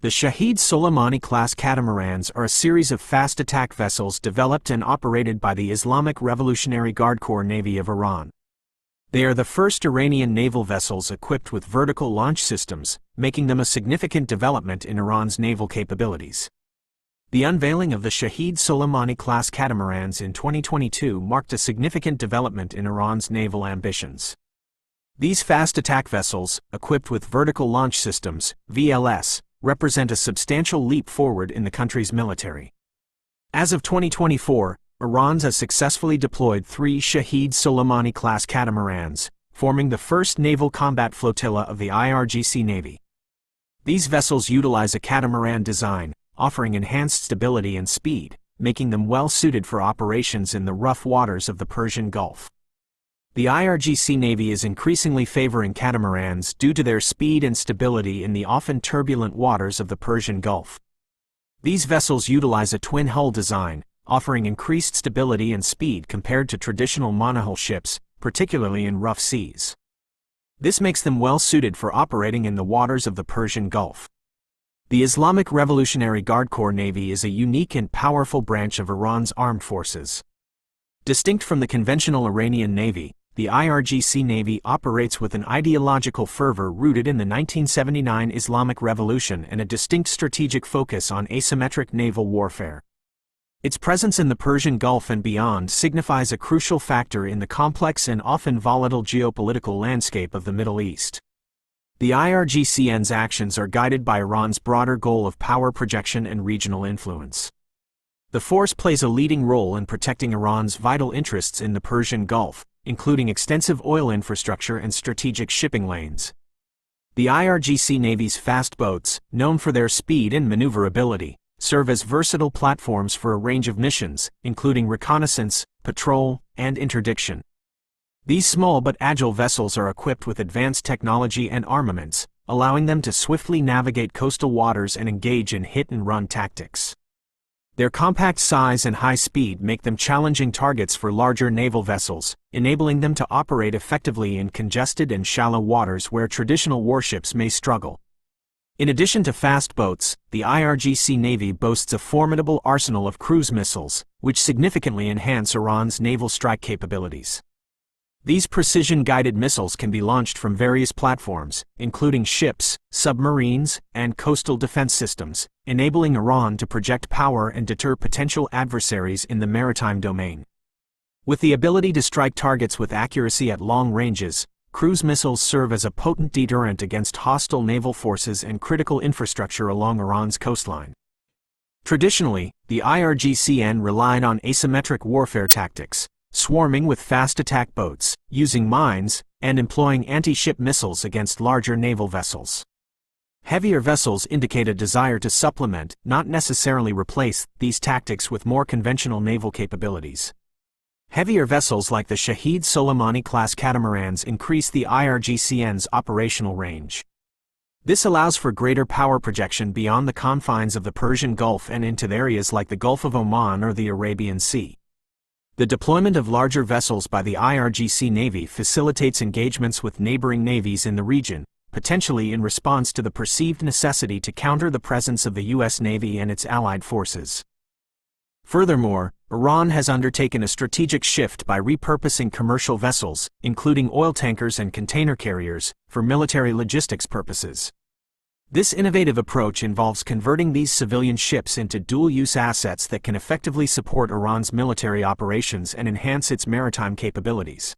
The Shahid Soleimani-class catamarans are a series of fast attack vessels developed and operated by the Islamic Revolutionary Guard Corps Navy of Iran. They are the first Iranian naval vessels equipped with vertical launch systems, making them a significant development in Iran's naval capabilities. The unveiling of the Shahid Soleimani-class catamarans in 2022 marked a significant development in Iran's naval ambitions. These fast attack vessels, equipped with vertical launch systems, VLS, represent a substantial leap forward in the country's military. As of 2024, Iran has successfully deployed 3 Shahid Soleimani-class catamarans, forming the first naval combat flotilla of the IRGC Navy. These vessels utilize a catamaran design, offering enhanced stability and speed, making them well-suited for operations in the rough waters of the Persian Gulf. The IRGC Navy is increasingly favoring catamarans due to their speed and stability in the often turbulent waters of the Persian Gulf. These vessels utilize a twin-hull design, offering increased stability and speed compared to traditional monohull ships, particularly in rough seas. This makes them well-suited for operating in the waters of the Persian Gulf. The Islamic Revolutionary Guard Corps Navy is a unique and powerful branch of Iran's armed forces. Distinct from the conventional Iranian Navy, the IRGC Navy operates with an ideological fervor rooted in the 1979 Islamic Revolution and a distinct strategic focus on asymmetric naval warfare. Its presence in the Persian Gulf and beyond signifies a crucial factor in the complex and often volatile geopolitical landscape of the Middle East. The IRGCN's actions are guided by Iran's broader goal of power projection and regional influence. The force plays a leading role in protecting Iran's vital interests in the Persian Gulf, including extensive oil infrastructure and strategic shipping lanes. The IRGC Navy's fast boats, known for their speed and maneuverability, serve as versatile platforms for a range of missions, including reconnaissance, patrol, and interdiction. These small but agile vessels are equipped with advanced technology and armaments, allowing them to swiftly navigate coastal waters and engage in hit-and-run tactics. Their compact size and high speed make them challenging targets for larger naval vessels, enabling them to operate effectively in congested and shallow waters where traditional warships may struggle. In addition to fast boats, the IRGC Navy boasts a formidable arsenal of cruise missiles, which significantly enhance Iran's naval strike capabilities. These precision-guided missiles can be launched from various platforms, including ships, submarines, and coastal defense systems, enabling Iran to project power and deter potential adversaries in the maritime domain. With the ability to strike targets with accuracy at long ranges, cruise missiles serve as a potent deterrent against hostile naval forces and critical infrastructure along Iran's coastline. Traditionally, the IRGCN relied on asymmetric warfare tactics, swarming with fast attack boats, using mines, and employing anti-ship missiles against larger naval vessels. Heavier vessels indicate a desire to supplement, not necessarily replace, these tactics with more conventional naval capabilities. Heavier vessels like the Shahid Soleimani-class catamarans increase the IRGCN's operational range. This allows for greater power projection beyond the confines of the Persian Gulf and into areas like the Gulf of Oman or the Arabian Sea. The deployment of larger vessels by the IRGC Navy facilitates engagements with neighboring navies in the region, potentially in response to the perceived necessity to counter the presence of the U.S. Navy and its allied forces. Furthermore, Iran has undertaken a strategic shift by repurposing commercial vessels, including oil tankers and container carriers, for military logistics purposes. This innovative approach involves converting these civilian ships into dual-use assets that can effectively support Iran's military operations and enhance its maritime capabilities.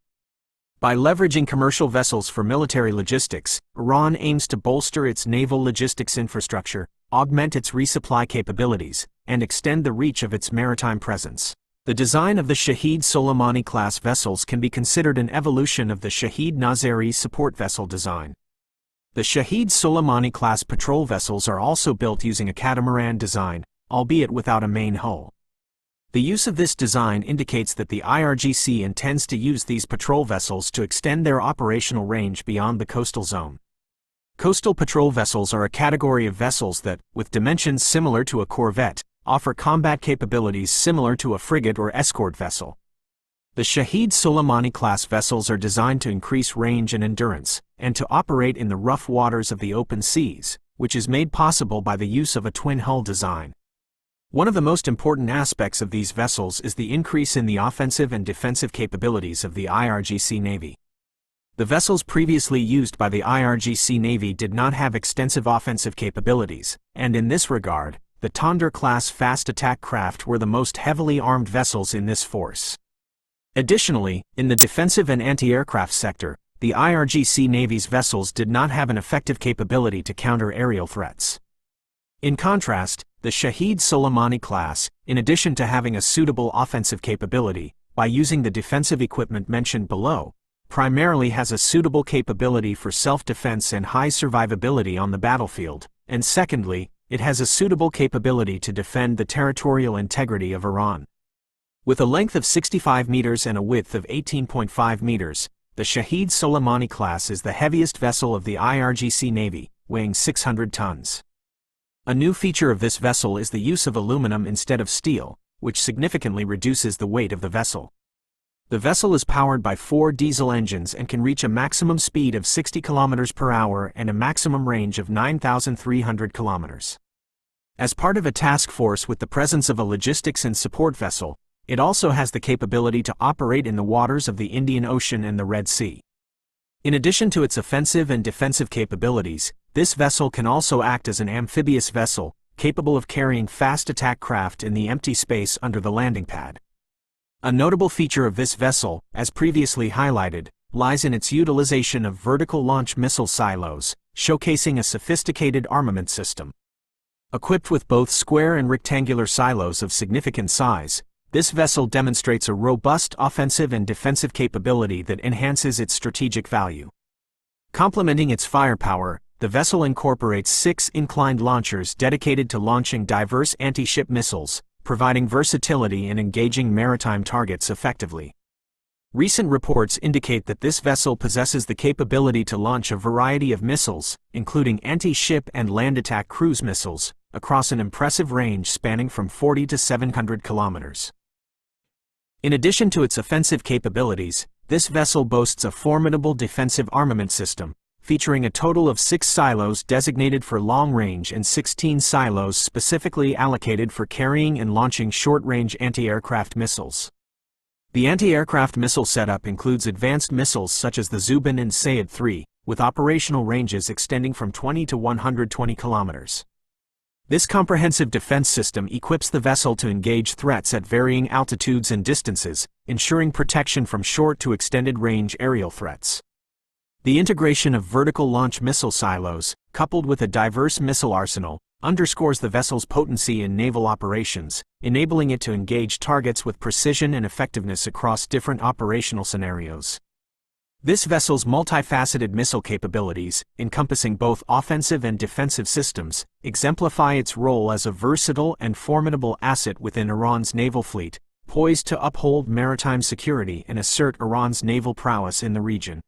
By leveraging commercial vessels for military logistics, Iran aims to bolster its naval logistics infrastructure, augment its resupply capabilities, and extend the reach of its maritime presence. The design of the Shahid Soleimani-class vessels can be considered an evolution of the Shahid Nazeri support vessel design. The Shahid Soleimani-class patrol vessels are also built using a catamaran design, albeit without a main hull. The use of this design indicates that the IRGC intends to use these patrol vessels to extend their operational range beyond the coastal zone. Coastal patrol vessels are a category of vessels that, with dimensions similar to a corvette, offer combat capabilities similar to a frigate or escort vessel. The Shahid Soleimani-class vessels are designed to increase range and endurance, and to operate in the rough waters of the open seas, which is made possible by the use of a twin-hull design. One of the most important aspects of these vessels is the increase in the offensive and defensive capabilities of the IRGC Navy. The vessels previously used by the IRGC Navy did not have extensive offensive capabilities, and in this regard, the Tonder-class fast attack craft were the most heavily armed vessels in this force. Additionally, in the defensive and anti-aircraft sector, the IRGC Navy's vessels did not have an effective capability to counter aerial threats. In contrast, the Shahid Soleimani-class, in addition to having a suitable offensive capability, by using the defensive equipment mentioned below, primarily has a suitable capability for self-defense and high survivability on the battlefield, and secondly, it has a suitable capability to defend the territorial integrity of Iran. With a length of 65 meters and a width of 18.5 meters, the Shahid Soleimani-class is the heaviest vessel of the IRGC Navy, weighing 600 tons. A new feature of this vessel is the use of aluminum instead of steel, which significantly reduces the weight of the vessel. The vessel is powered by 4 diesel engines and can reach a maximum speed of 60 km per hour and a maximum range of 9,300 km. As part of a task force with the presence of a logistics and support vessel, it also has the capability to operate in the waters of the Indian Ocean and the Red Sea. In addition to its offensive and defensive capabilities, this vessel can also act as an amphibious vessel, capable of carrying fast attack craft in the empty space under the landing pad. A notable feature of this vessel, as previously highlighted, lies in its utilization of vertical launch missile silos, showcasing a sophisticated armament system. Equipped with both square and rectangular silos of significant size, this vessel demonstrates a robust offensive and defensive capability that enhances its strategic value. Complementing its firepower, the vessel incorporates 6 inclined launchers dedicated to launching diverse anti-ship missiles, providing versatility in engaging maritime targets effectively. Recent reports indicate that this vessel possesses the capability to launch a variety of missiles, including anti-ship and land attack cruise missiles, across an impressive range spanning from 40 to 700 kilometers. In addition to its offensive capabilities, this vessel boasts a formidable defensive armament system, featuring a total of 6 silos designated for long-range and 16 silos specifically allocated for carrying and launching short-range anti-aircraft missiles. The anti-aircraft missile setup includes advanced missiles such as the Zubin and Sayed III, with operational ranges extending from 20 to 120 kilometers. This comprehensive defense system equips the vessel to engage threats at varying altitudes and distances, ensuring protection from short to extended-range aerial threats. The integration of vertical launch missile silos, coupled with a diverse missile arsenal, underscores the vessel's potency in naval operations, enabling it to engage targets with precision and effectiveness across different operational scenarios. This vessel's multifaceted missile capabilities, encompassing both offensive and defensive systems, exemplify its role as a versatile and formidable asset within Iran's naval fleet, poised to uphold maritime security and assert Iran's naval prowess in the region.